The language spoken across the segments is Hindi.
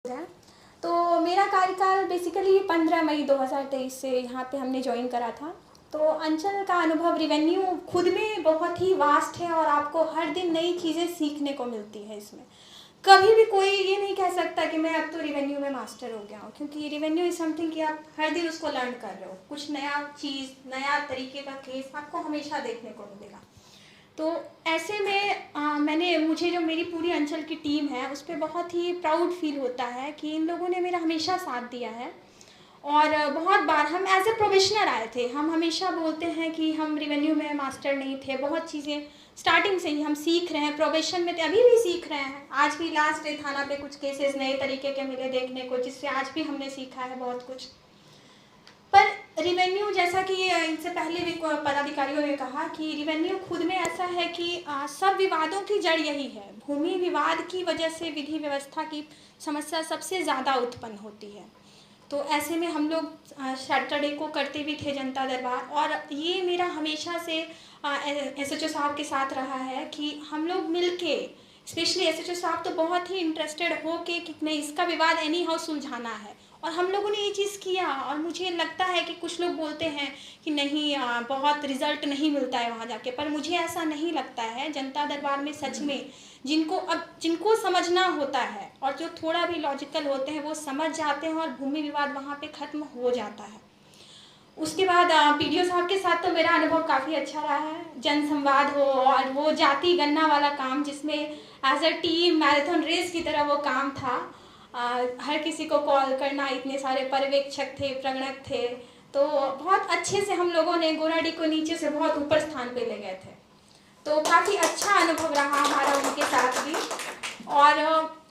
है। तो मेरा कार्यकाल बेसिकली 15 मई 2023 से यहाँ पे हमने ज्वाइन करा था। तो अंचल का अनुभव रिवेन्यू खुद में बहुत ही वास्ट है और आपको हर दिन नई चीज़ें सीखने को मिलती है। इसमें कभी भी कोई ये नहीं कह सकता कि मैं अब तो रिवेन्यू में मास्टर हो गया हूँ, क्योंकि रिवेन्यू इज समथिंग कि आप हर दिन उसको लर्न कर रहे हो। कुछ नया चीज़, नया तरीके का केस आपको हमेशा देखने को मिलेगा। तो ऐसे में मुझे जो मेरी पूरी अंचल की टीम है उस पर बहुत ही प्राउड फील होता है कि इन लोगों ने मेरा हमेशा साथ दिया है। और बहुत बार हम एज ए प्रोफेशनल आए थे। हम हमेशा बोलते हैं कि हम रिवेन्यू में मास्टर नहीं थे, बहुत चीज़ें स्टार्टिंग से ही हम सीख रहे हैं, प्रोफेशन में थे, अभी भी सीख रहे हैं। आज भी लास्ट डे थाना पे कुछ केसेस नए तरीके के मिले देखने को, जिससे आज भी हमने सीखा है बहुत कुछ। पर रिवेन्यू, जैसा कि इनसे पहले भी पदाधिकारियों ने कहा कि रिवेन्यू खुद में ऐसा है कि सब विवादों की जड़ यही है। भूमि विवाद की वजह से विधि व्यवस्था की समस्या सबसे ज़्यादा उत्पन्न होती है। तो ऐसे में हम लोग सैटरडे को करते भी थे जनता दरबार, और ये मेरा हमेशा से एसएचओ साहब के साथ रहा है कि हम लोग मिलके, स्पेशली एसएचओ साहब तो बहुत ही इंटरेस्टेड हो के कि नहीं, इसका विवाद एनी हाउ सुलझाना है। और हम लोगों ने ये चीज़ किया। और मुझे लगता है कि कुछ लोग बोलते हैं कि नहीं, बहुत रिजल्ट नहीं मिलता है वहाँ जाके, पर मुझे ऐसा नहीं लगता है। जनता दरबार में सच में जिनको समझना होता है और जो थोड़ा भी लॉजिकल होते हैं वो समझ जाते हैं, और भूमि विवाद वहाँ पे ख़त्म हो जाता है। उसके बाद पीडीओ साहब के साथ तो मेरा अनुभव काफ़ी अच्छा रहा है। जन संवाद हो और वो जाति गणना वाला काम, जिसमें as a team marathon race की तरह वो काम था। हर किसी को कॉल करना, इतने सारे पर्यवेक्षक थे, प्रगणक थे, तो बहुत अच्छे से हम लोगों ने गोराडी को नीचे से बहुत ऊपर स्थान पे ले गए थे। तो काफ़ी अच्छा अनुभव रहा हमारा उनके साथ भी। और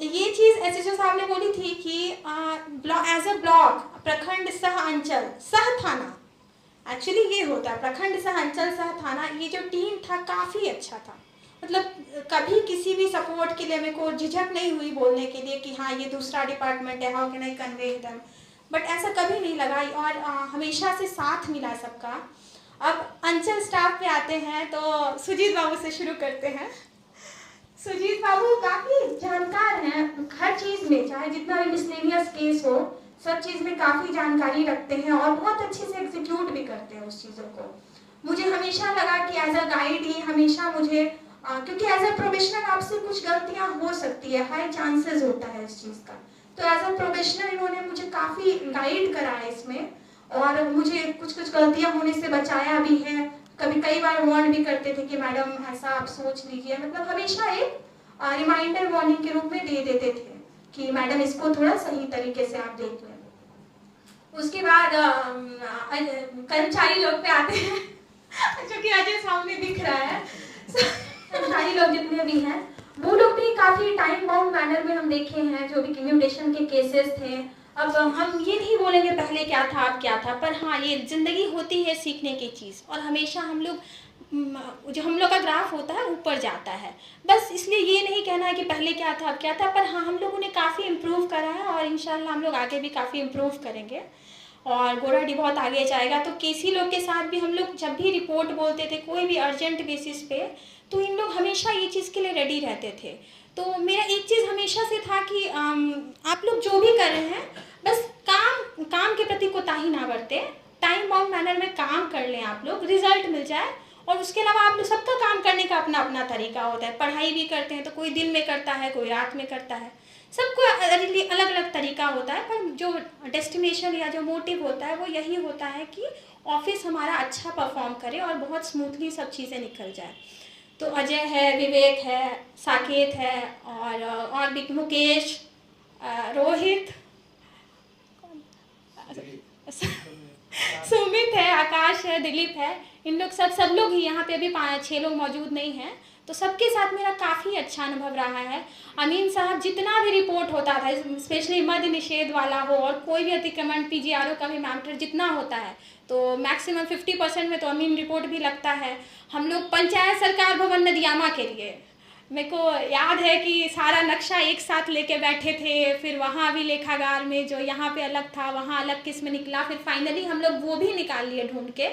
ये चीज़ एसएचओ साहब ने बोली थी कि एज अ ब्लॉक, प्रखंड सह अंचल सह थाना, एक्चुअली ये होता है प्रखंड सह अंचल सह थाना। ये जो टीम था काफ़ी अच्छा था। मतलब कभी किसी भी सपोर्ट के लिए मेरे को झिझक नहीं हुई बोलने के लिए कि हाँ ये दूसरा डिपार्टमेंट है, how can I convey them, but ऐसा कभी नहीं लगा। और हमेशा से साथ मिला सबका। अब अंचल स्टाफ पे आते हैं तो सुजीत बाबू से शुरू करते हैं। सुजीत बाबू काफ़ी जानकार हैं हर चीज़ में, चाहे जितना भी मिसलेनियस केस हो, सब चीज़ में काफ़ी जानकारी रखते हैं और बहुत अच्छे से एग्जीक्यूट भी करते हैं उस चीज़ों को। मुझे हमेशा लगा कि एज अ गाइड ही हमेशा मुझे क्योंकि एज अ प्रोफेशनल आपसे कुछ गलतियां हो सकती है, हाई चांसेस होता है इस चीज़ का। तो एज अ प्रोफेशनल इन्होंने मुझे काफ़ी गाइड करा है इसमें, और मुझे कुछ गलतियां होने से बचाया भी है। कई बार वार्न भी करते थे कि मैडम ऐसा आप सोच लीजिए, मतलब हमेशा एक रिमाइंडर वार्निंग के रूप में दे देते थे कि मैडम इसको थोड़ा सही तरीके से आप देख लें। उसके बाद कर्मचारी लोग पे आते हैं जो कि अजय सामने दिख रहा है। कर्मचारी लोग जितने भी हैं वो लोग भी काफ़ी टाइम बाउंड मैनर में हम देखे हैं, जो भी कम्यूटेशन के केसेस थे। अब हम ये नहीं बोलेंगे पहले क्या था अब क्या था, पर हाँ ये ज़िंदगी होती है सीखने की चीज़, और हमेशा हम लोग जो हम लोग का ग्राफ होता है ऊपर जाता है। बस इसलिए ये नहीं कहना है कि पहले क्या था अब क्या था, पर हाँ हम लोगों ने काफ़ी इम्प्रूव करा है, और इंशाल्लाह हम लोग आगे भी काफ़ी इम्प्रूव करेंगे और गोराडी बहुत आगे जाएगा। तो केसी लोग के साथ भी हम लोग जब भी रिपोर्ट बोलते थे कोई भी अर्जेंट बेसिस पे, तो इन लोग हमेशा ये चीज़ के लिए रेडी रहते थे। तो मेरा एक चीज़ हमेशा से था कि आप लोग जो भी कर रहे हैं बस काम के प्रति कोताही ना बरते, टाइम बाउंड मैनर में काम कर लें, आप लोग रिजल्ट मिल जाए। और उसके अलावा आप लोग सबका काम करने का अपना अपना तरीका होता है। पढ़ाई भी करते हैं तो कोई दिन में करता है, कोई रात में करता है, सबको अलग अलग तरीका होता है, पर जो डेस्टिनेशन या जो मोटिव होता है वो यही होता है कि ऑफिस हमारा अच्छा परफॉर्म करे और बहुत स्मूथली सब चीज़ें निकल जाए। तो अजय है, विवेक है, साकेत है, और भी मुकेश, रोहित, सुमित है, आकाश है, दिलीप है, इन लोग सब लोग ही यहाँ पे अभी 5-6 लोग मौजूद नहीं हैं। तो सबके साथ मेरा काफ़ी अच्छा अनुभव रहा है। अमीन साहब जितना भी रिपोर्ट होता था, स्पेशली मद्य निषेध वाला हो और कोई भी अतिक्रमण पीजीआरओ का भी मैटर जितना होता है, तो मैक्सिमम 50% में तो अमीन रिपोर्ट भी लगता है। हम लोग पंचायत सरकार भवन नदियामा के लिए, मेरे को याद है कि सारा नक्शा एक साथ लेके बैठे थे, फिर वहाँ भी लेखागार में जो यहाँ पे अलग था वहाँ अलग किस्म निकला, फिर फाइनली हम लोग वो भी निकाल लिए ढूंढ के,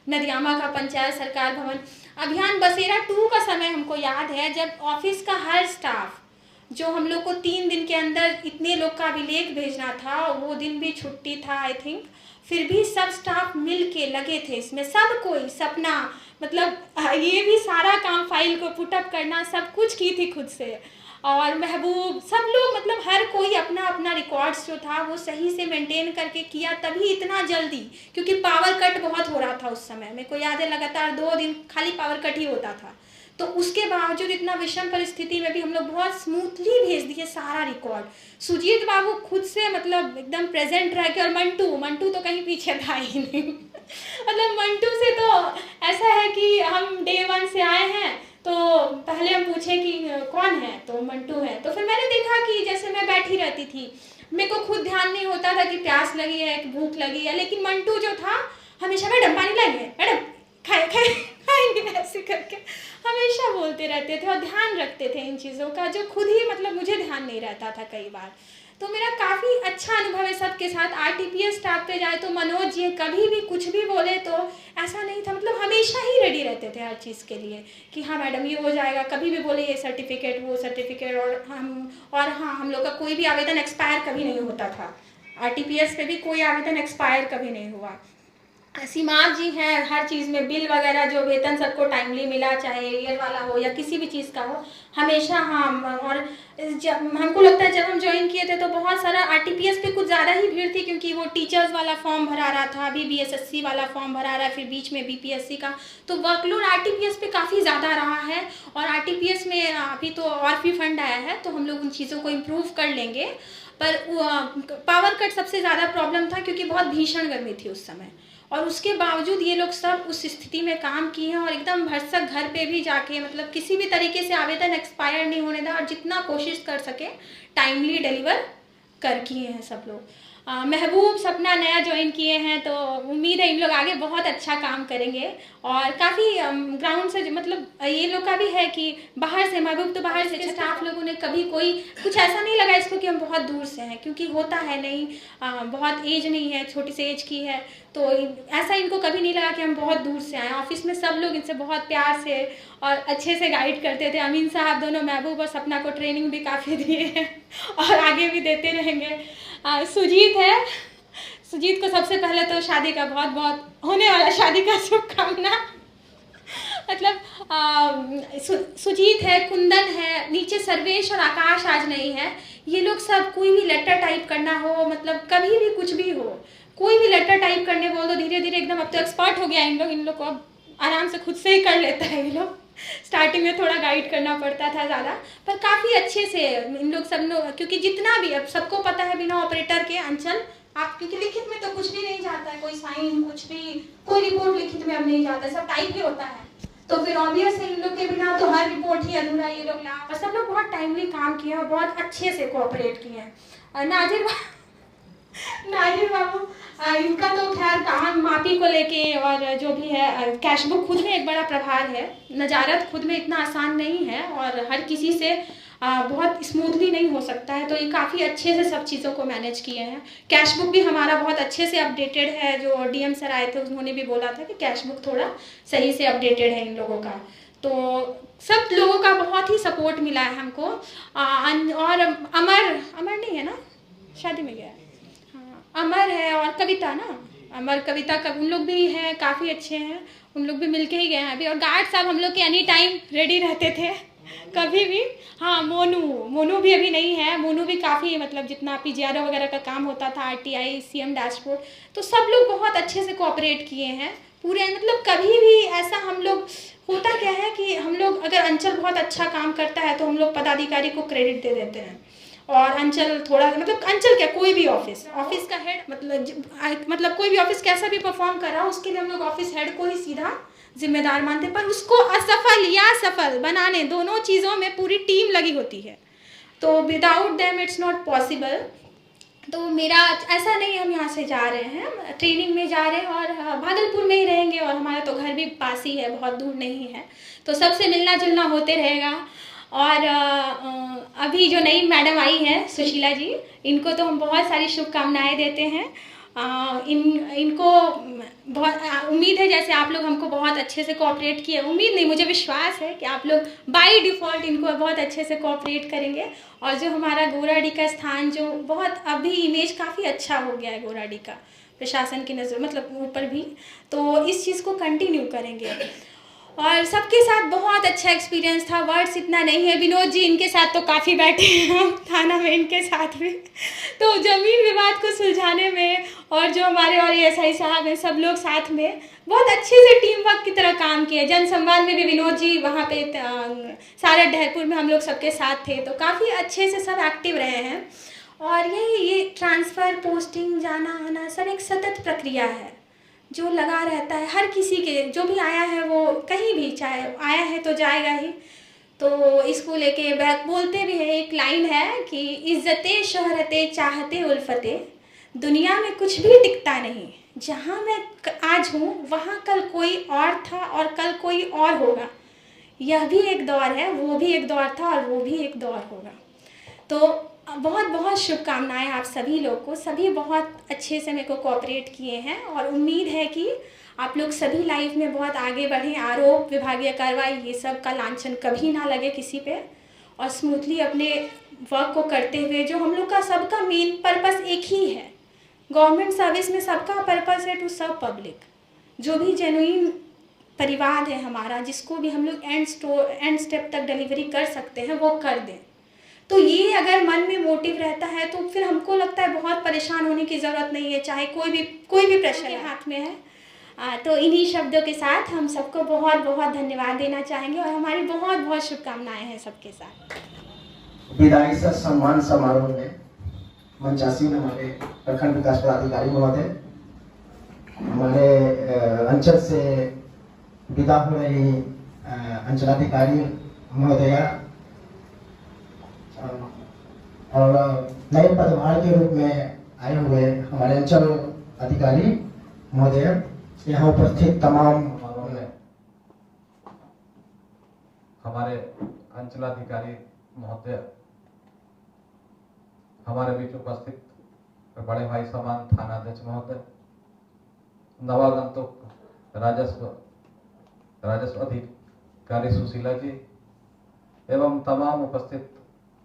नदियामा का पंचायत सरकार भवन। अभियान बसेरा 2 का समय हमको याद है, जब ऑफिस का हर स्टाफ जो हम लोग को 3 दिन के अंदर इतने लोग का अभिलेख भेजना था, वो दिन भी छुट्टी था आई थिंक, फिर भी सब स्टाफ मिल के लगे थे इसमें, सब कोई, सपना मतलब ये भी सारा काम फाइल को पुटअप करना सब कुछ की थी खुद से, और महबूब, सब लोग मतलब हर कोई अपना अपना रिकॉर्ड्स जो था वो सही से मेंटेन करके किया, तभी इतना जल्दी, क्योंकि पावर कट बहुत हो रहा था उस समय, मेरे को याद है लगातार 2 दिन खाली पावर कट ही होता था, तो उसके बावजूद इतना विषम परिस्थिति में भी हम लोग बहुत स्मूथली भेज दिए सारा रिकॉर्ड। सुजीत बाबू खुद से मतलब एकदम प्रेजेंट रह के, और मंटू तो कहीं पीछे था ही नहीं मतलब मंटू से तो ऐसा है कि हम डे 1 से आए हैं, तो पहले हम पूछे कि कौन है, तो मंटू है, तो फिर मैंने देखा कि जैसे मैं बैठी रहती थी, मेरे को खुद ध्यान नहीं होता था कि प्यास लगी है कि भूख लगी है, लेकिन मंटू जो था हमेशा मैडम पानी लाइए, मैडम खाएंगे ऐसे करके हमेशा बोलते रहते थे और ध्यान रखते थे इन चीज़ों का, जो खुद ही मतलब मुझे ध्यान नहीं रहता था कई बार। तो मेरा काफ़ी अच्छा अनुभव है सबके साथ। आरटीपीएस स्टाफ पे जाए तो मनोज जी कभी भी कुछ भी बोले तो ऐसा नहीं था, मतलब हमेशा ही रेडी रहते थे हर चीज़ के लिए कि हाँ मैडम ये हो जाएगा, कभी भी बोले ये सर्टिफिकेट वो सर्टिफिकेट, और हाँ हम लोग का कोई भी आवेदन एक्सपायर कभी नहीं होता था, आरटीपीएस पे भी कोई आवेदन एक्सपायर कभी नहीं हुआ। सीमाप जी हैं, हर चीज़ में बिल वगैरह जो वेतन सबको टाइमली मिला, चाहे ईयर वाला हो या किसी भी चीज़ का हो, हमेशा हम, और जब हमको लगता है जब हम ज्वाइन किए थे तो बहुत सारा आरटीपीएस पे कुछ ज़्यादा ही भीड़ थी, क्योंकि वो टीचर्स वाला फॉर्म भरा रहा था, अभी बीएसएससी वाला फॉर्म भरा रहा है, फिर बीच में बीपीएससी का, तो वर्कलोड आरटीपीएस पे काफ़ी ज़्यादा रहा है। और आरटीपीएस में अभी तो और भी फंड आया है, तो हम लोग उन चीज़ों को इम्प्रूव कर लेंगे। पर पावर कट सबसे ज़्यादा प्रॉब्लम था, क्योंकि बहुत भीषण गर्मी थी उस समय, और उसके बावजूद ये लोग सब उस स्थिति में काम किए हैं, और एकदम भरसक घर पे भी जाके मतलब किसी भी तरीके से आवेदन एक्सपायर नहीं होने दें, और जितना कोशिश कर सके टाइमली डिलीवर कर किए हैं सब लोग। महबूब सपना नया ज्वाइन किए हैं, तो उम्मीद है इन लोग आगे बहुत अच्छा काम करेंगे, और काफ़ी ग्राउंड से मतलब ये लोग का भी है कि बाहर से, महबूब तो बाहर से, स्टाफ लोगों ने कभी कोई कुछ ऐसा नहीं लगा इसको कि हम बहुत दूर से हैं, क्योंकि होता है नहीं, बहुत एज नहीं है, छोटी सी एज की है, तो ऐसा इनको कभी नहीं लगा कि हम बहुत दूर से आए। ऑफिस में सब लोग इनसे बहुत प्यार से और अच्छे से गाइड करते थे। अमीन साहब दोनों महबूब और सपना को ट्रेनिंग भी काफ़ी दिए हैं और आगे भी देते रहेंगे। सुजीत है, सुजीत को सबसे पहले तो शादी का बहुत बहुत होने वाला शादी का शुभकामना। मतलब सुजीत है, कुंदन है, नीचे सर्वेश और आकाश आज नहीं है, ये लोग सब कोई भी लेटर टाइप करना हो, मतलब कभी भी कुछ भी हो, कोई भी लेटर टाइप करने बोल दो, धीरे धीरे एकदम अब तो एक्सपर्ट हो गया इन लोग को, अब आराम से खुद से ही कर लेता है ये लोग। स्टार्टिंग में थोड़ा गाइड करना पड़ता था ज़्यादा, पर काफ़ी अच्छे से इन लोग सब लोग, क्योंकि जितना भी अब सबको पता है बिना ऑपरेटर के अंचल आप, क्योंकि लिखित में तो कुछ भी नहीं जाता है, कोई साइन कुछ भी, कोई रिपोर्ट लिखित में अब नहीं जाता है, सब टाइप ही होता है, तो फिर ऑब्वियस है इन लोग के बिना तो हर रिपोर्ट ही अधूरा ये लोग ला, और सब लोग बहुत टाइमली काम किए और बहुत अच्छे से कोऑपरेट किए हैं। नाजिर बाबू इनका तो खैर काम मापी को लेके और जो भी है, कैश बुक खुद में एक बड़ा प्रभार है, नजारत खुद में इतना आसान नहीं है और हर किसी से बहुत स्मूथली नहीं हो सकता है, तो ये काफ़ी अच्छे से सब चीज़ों को मैनेज किए हैं। कैश बुक भी हमारा बहुत अच्छे से अपडेटेड है, जो डीएम सर आए थे उन्होंने भी बोला था कि कैश बुक थोड़ा सही से अपडेटेड है इन लोगों का, तो सब लोगों का बहुत ही सपोर्ट मिला है हमको। और अमर नहीं है ना, शादी में गया है, अमर है और कविता ना, अमर कविता का उन लोग भी हैं, काफ़ी अच्छे हैं, उन लोग भी मिलके ही गए हैं अभी। और गार्ड साहब हम लोग के एनी टाइम रेडी रहते थे कभी भी। हाँ मोनू भी अभी नहीं है, मोनू भी काफ़ी मतलब जितना पीजीआरओ वगैरह का काम होता था, आरटीआई सीएम डैशबोर्ड, तो सब लोग बहुत अच्छे से कोऑपरेट किए हैं पूरे, मतलब कभी भी ऐसा हम लोग, होता क्या है कि हम लोग अगर अंचल बहुत अच्छा काम करता है तो हम लोग पदाधिकारी को क्रेडिट दे देते हैं, और अंचल थोड़ा मतलब अंचल क्या कोई भी ऑफिस का हेड, मतलब कोई भी ऑफिस कैसा भी परफॉर्म कर रहा हो उसके लिए हम लोग ऑफिस हेड को ही सीधा जिम्मेदार मानते हैं, पर उसको असफल या सफल बनाने दोनों चीज़ों में पूरी टीम लगी होती है, तो without them it's not possible. तो मेरा ऐसा नहीं, हम यहाँ से जा रहे हैं ट्रेनिंग में जा रहे हैं और भागलपुर में ही रहेंगे, और हमारा तो घर भी पास ही है, बहुत दूर नहीं है, तो सबसे मिलना जुलना होते रहेगा। और अभी जो नई मैडम आई हैं सुशीला जी, इनको तो हम बहुत सारी शुभकामनाएं देते हैं, इनको बहुत उम्मीद है जैसे आप लोग हमको बहुत अच्छे से कोऑपरेट किए, उम्मीद नहीं मुझे विश्वास है कि आप लोग बाय डिफ़ॉल्ट इनको बहुत अच्छे से कोऑपरेट करेंगे। और जो हमारा गोराडी का स्थान जो बहुत अभी इमेज काफ़ी अच्छा हो गया है गोराडी का प्रशासन की नज़र मतलब ऊपर भी, तो इस चीज़ को कंटिन्यू करेंगे। और सबके साथ बहुत अच्छा एक्सपीरियंस था, वर्ड्स इतना नहीं है। विनोद जी इनके साथ तो काफ़ी बैठे हैं हम थाना में इनके साथ भी, तो ज़मीन विवाद को सुलझाने में और जो हमारे और एएसआई साहब हैं सब लोग साथ में बहुत अच्छे से टीम वर्क की तरह काम किए। जन संवाद में भी विनोद जी वहाँ पे सारा डहरपुर में हम लोग सबके साथ थे, तो काफ़ी अच्छे से सब एक्टिव रहे हैं। और ये ट्रांसफ़र पोस्टिंग जाना आना सब एक सतत प्रक्रिया है जो लगा रहता है हर किसी के, जो भी आया है वो कहीं भी चाहे आया है तो जाएगा ही। तो इसको लेके बोलते भी हैं, एक लाइन है कि इज़्ज़ते शोहरते चाहते उल्फते, दुनिया में कुछ भी टिकता नहीं, जहाँ मैं आज हूँ वहाँ कल कोई और था और कल कोई और होगा। यह भी एक दौर है, वो भी एक दौर था और वो भी एक दौर होगा। तो बहुत बहुत शुभकामनाएं आप सभी लोग को, सभी बहुत अच्छे से मेरे को कोऑपरेट किए हैं और उम्मीद है कि आप लोग सभी लाइफ में बहुत आगे बढ़ें। आरोप विभागीय कार्रवाई ये सब का लांछन कभी ना लगे किसी पे, और स्मूथली अपने वर्क को करते हुए जो हम लोग का सबका मेन पर्पस एक ही है, गवर्नमेंट सर्विस में सबका पर्पस है टू सर्व पब्लिक। जो भी जेन्युइन परिवार है हमारा, जिसको भी हम लोग एंड स्टेप तक डिलीवरी कर सकते हैं वो कर दें। तो ये अगर मन में मोटिव रहता है तो फिर हमको लगता है बहुत परेशान होने की ज़रूरत नहीं है, चाहे कोई भी प्रेशर के हाथ में है। तो इन्हीं शब्दों के साथ हम सबको बहुत बहुत धन्यवाद देना चाहेंगे और हमारी बहुत बहुत शुभकामनाएं हैं सबके साथ। विदाई से सम्मान समारोह में मंचासीन हमारे प्रखंड विकास पदाधिकारी महोदय, हमारे अंचल से विदा हो रही अंचलाधिकारी महोदया और नए पदभार के रूप में आए हुए हमारे अंचल अधिकारी महोदय, यहाँ उपस्थित तमाम हमारे अंचलाधिकारी महोदय, हमारे बीच उपस्थित बड़े भाई समान थानाध्यक्ष महोदय, नवागंतुक राजस्व अधिकारी सुशीला जी एवं तमाम उपस्थित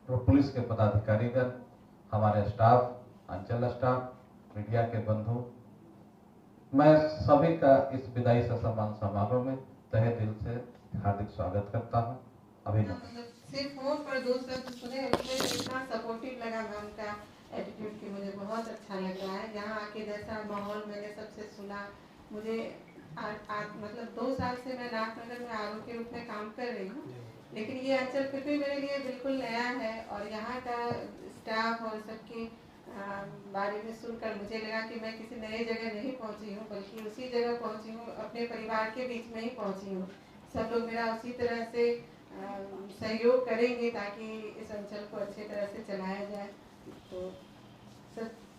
पुलिस के पदाधिकारीगण, हमारे स्टाफ, अंचल स्टाफ, मीडिया के बंधु, मैं सभी का इस विदाई से सम्मान समारोह में तहे दिल से हार्दिक स्वागत करता हूँ। अभिनंदन। सिर्फ फोन पर दोस्त सुने, इतना सपोर्टिव लगा मैम का एटीट्यूड कि मुझे बहुत अच्छा लग रहा है। यहाँ आके जैसा माहौल मैंने सबसे सुना, मुझे मतलब 2 साल से मैं नाथनगर में आरओ के रूप में काम कर रही हूँ, लेकिन ये अंचल फिर भी मेरे लिए बिल्कुल नया है। और यहाँ का स्टाफ और सबके बारे में सुनकर मुझे लगा कि मैं किसी नई जगह नहीं पहुँची हूँ, बल्कि उसी जगह पहुँची हूँ, अपने परिवार के बीच में ही पहुँची हूँ। सब लोग मेरा उसी तरह से सहयोग करेंगे ताकि इस अंचल को अच्छी तरह से चलाया जाए। तो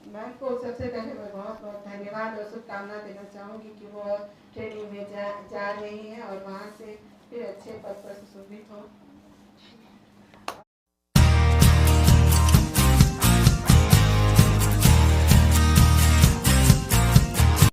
मैम को सबसे पहले मैं बहुत बहुत धन्यवाद और शुभकामना देना चाहूँगी कि वो ट्रेनिंग में जा रही हैं और वहाँ से फिर अच्छे पद पर सुशोभित हो।